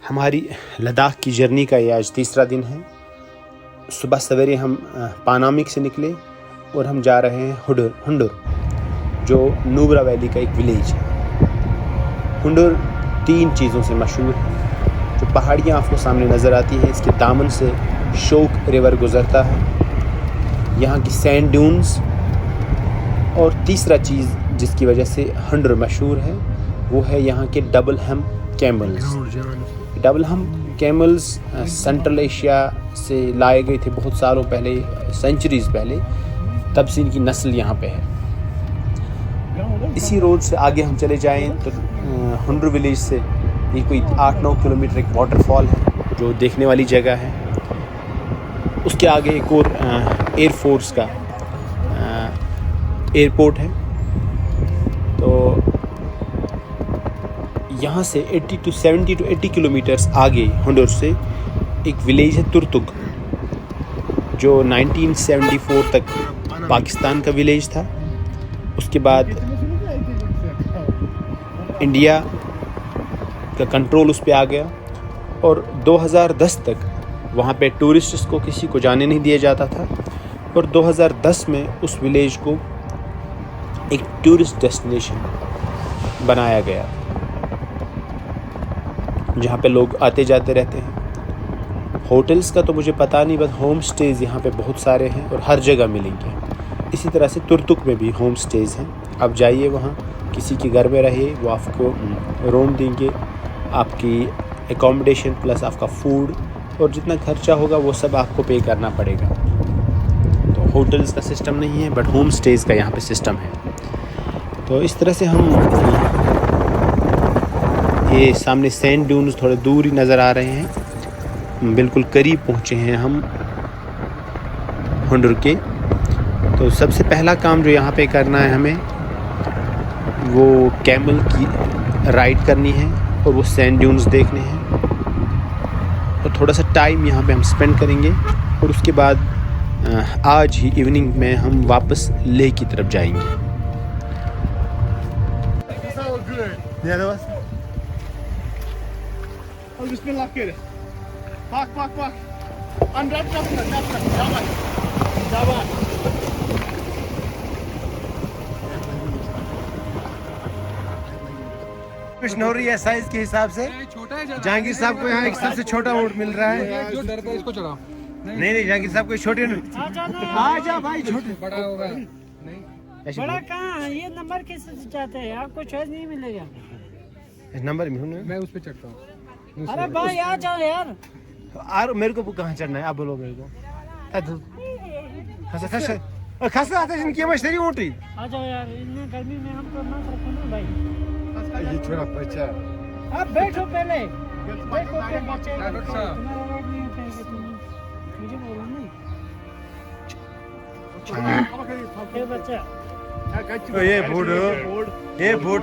हमारी लद्दाख की जर्नी का ये आज तीसरा दिन है। सुबह सवेरे हम पानामिक से निकले और हम जा रहे हैं हुंडुर, जो नुब्रा वैली का एक विलेज है। हुंडुर 3 चीज़ों से मशहूर है। जो पहाड़ियाँ आपको सामने नज़र आती हैं, इसके दामन से शोक रिवर गुज़रता है, यहाँ की सैंड ड्यून्स, और तीसरा चीज़ जिसकी वजह से हुंडुर मशहूर है वो है यहाँ के डबल हम कैमल्स। डबल हम कैमल्स सेंट्रल एशिया से लाए गए थे बहुत सालों पहले, सेंचुरीज़ पहले, तब से इनकी नस्ल यहाँ पे है। इसी रोड से आगे हम चले जाएं तो हुंडुर विलेज से ये कोई 8-9 किलोमीटर एक वाटरफॉल है जो देखने वाली जगह है। उसके आगे एक और एयरफोर्स का एयरपोर्ट है। तो यहाँ से 70 to 80 किलोमीटर्स आगे हुंडुर से एक विलेज है तुर्तुक, जो 1974 तक पाकिस्तान का विलेज था। उसके बाद इंडिया का कंट्रोल उस पर आ गया और 2010 तक वहाँ पे टूरिस्ट्स को किसी को जाने नहीं दिया जाता था, और 2010 में उस विलेज को एक टूरिस्ट डेस्टिनेशन बनाया गया जहाँ पे लोग आते जाते रहते हैं। होटल्स का तो मुझे पता नहीं, बस होम स्टेज़ यहाँ पे बहुत सारे हैं और हर जगह मिलेंगे। इसी तरह से तुर्तुक में भी होम स्टेज़ हैं। आप जाइए वहाँ, किसी के घर में रहिए, वो आपको रूम देंगे, आपकी एकोमोडेशन प्लस आपका फूड, और जितना खर्चा होगा वो सब आपको पे करना पड़ेगा। तो होटल्स का सिस्टम नहीं है, बट होम स्टेज़ का यहाँ पे सिस्टम है। तो इस तरह से हम ये सामने सैंड ड्यून्स थोड़े दूर ही नज़र आ रहे हैं, बिल्कुल करीब पहुँचे हैं हम हुंडुर के। तो सबसे पहला काम जो यहाँ पे करना है हमें, वो कैमल की राइड करनी है और वो सैंड ड्यून्स देखने हैं, और थोड़ा सा टाइम यहाँ पे हम स्पेंड करेंगे, और उसके बाद आज ही इवनिंग में हम वापस लेह की तरफ जाएंगे। प्रश्न हो रही है साइज के हिसाब से। जहांगीर साहब को यहाँ एक सबसे छोटा ऊँट मिल रहा है। जो डरता है इसको चढ़ाओ। नहीं, जहांगीर साहब को छोटे आजा भाई, छोटे बड़ा होगा। बड़ा कहाँ, ये नंबर कैसे चाहते हैं? आपको चॉइस नहीं मिलेगा। इस नंबर में मैं उस पे चढ़ता हूँ। अरे भाई आ जाओ यार। और मेरे को कहाँ चढ़ना है? आप बोलो मेरे को। खासा आता है इनकी मछली ऊँटी। आ जाओ यार, इतनी गर्मी में हमको ना रखो ना भाई। ये छोड़ा बच्चा। आप बैठो पहले। देखो क्या बच्चे डॉक्टर साहब। मुझे बोलो नहीं। ये बच्चा। ये बोर्ड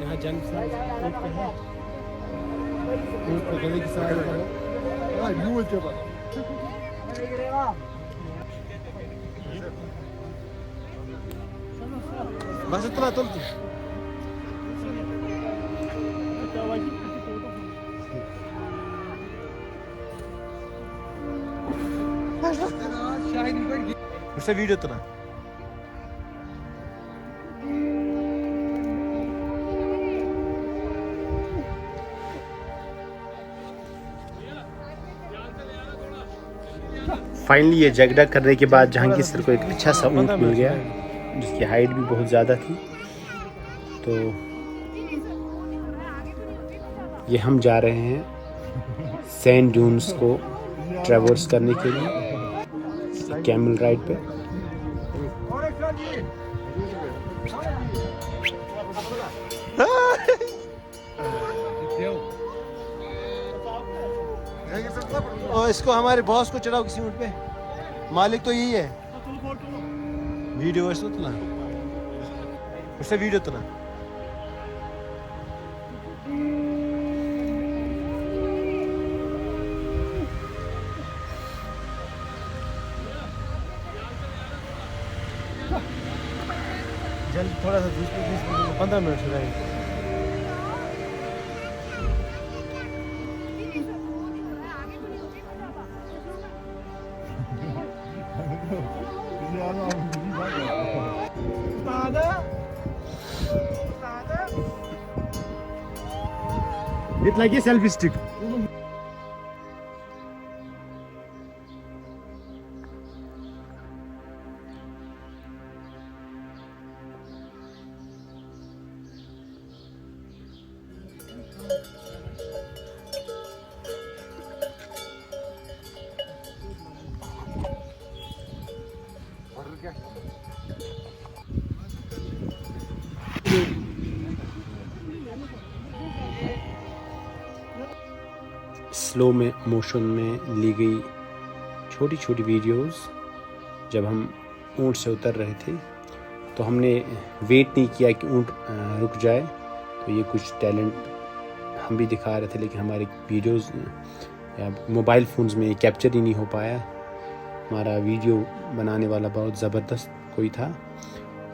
यहाँ जंग से ऊँट पे है, ऊँट पे गले की सवारी करो। बस इतना तुम उससे वीडियो तो ना फाइनली ये जगड़ा करने के बाद जहांगीर सर को एक अच्छा सा ऊँट मिल गया, जिसकी हाइट भी बहुत ज़्यादा थी। तो ये हम जा रहे हैं सैंड ड्यून्स को ट्रैवर्स करने के लिए कैमल राइड पे। और इसको हमारे बॉस को चढ़ाओ किसी ऊँट पे, मालिक तो यही है। वीडियो उसको तुला, उससे वीडियो तुला। जल्द थोड़ा सा 15 मिनट हो जाएंगे। It's like a selfie stick. Slow में मोशन में ली गई छोटी छोटी वीडियोस। जब हम ऊँट से उतर रहे थे तो हमने वेट नहीं किया कि ऊँट रुक जाए, तो ये कुछ टैलेंट हम भी दिखा रहे थे, लेकिन हमारे वीडियोस या मोबाइल फ़ोन्स में कैप्चर ही नहीं हो पाया। हमारा वीडियो बनाने वाला बहुत ज़बरदस्त कोई था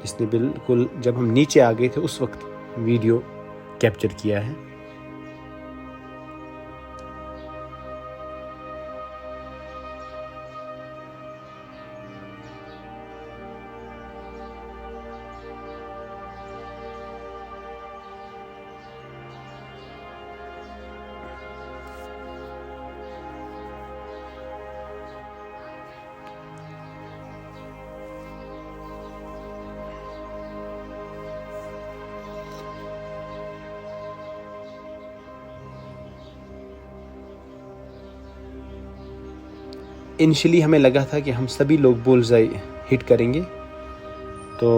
जिसने बिल्कुल जब हम नीचे आ गए थे उस वक्त वीडियो कैप्चर किया है। इनिशियली हमें लगा था कि हम सभी लोग बुल्सआई हिट करेंगे, तो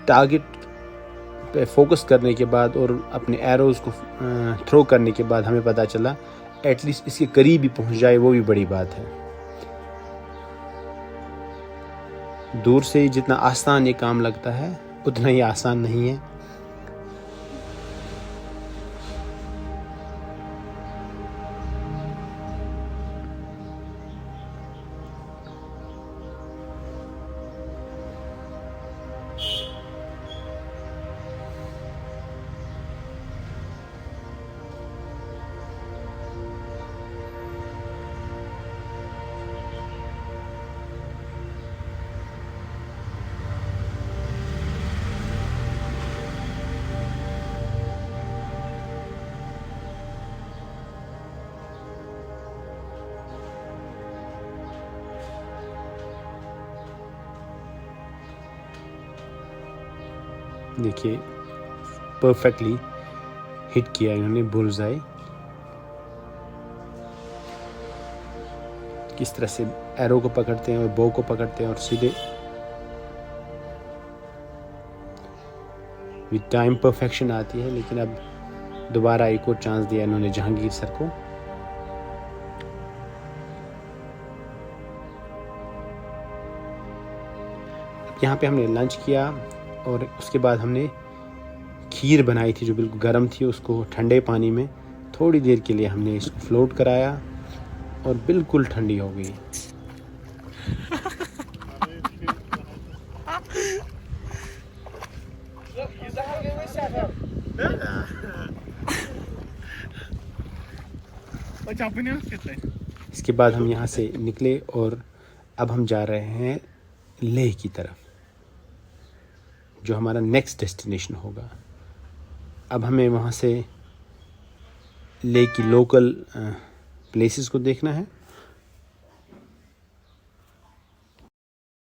टारगेट पे फोकस करने के बाद और अपने एरोज़ को थ्रो करने के बाद हमें पता चला एटलीस्ट इसके करीब ही पहुंच जाए, वो भी बड़ी बात है। दूर से ही जितना आसान ये काम लगता है उतना ही आसान नहीं है। देखिए परफेक्टली हिट किया इन्होंने बुल्सआई। किस तरह से एरो को पकड़ते हैं और बो को पकड़ते हैं और सीधे विद टाइम परफेक्शन आती है। लेकिन अब दोबारा एक और चांस दिया इन्होंने जहांगीर सर को। यहाँ पे हमने लंच किया और उसके बाद हमने खीर बनाई थी जो बिल्कुल गर्म थी, उसको ठंडे पानी में थोड़ी देर के लिए हमने इसको फ्लोट कराया और बिल्कुल ठंडी हो गई। इसके बाद हम यहाँ से निकले और अब हम जा रहे हैं लेह की तरफ, जो हमारा नेक्स्ट डेस्टिनेशन होगा। अब हमें वहाँ से लेह की लोकल प्लेसेस को देखना है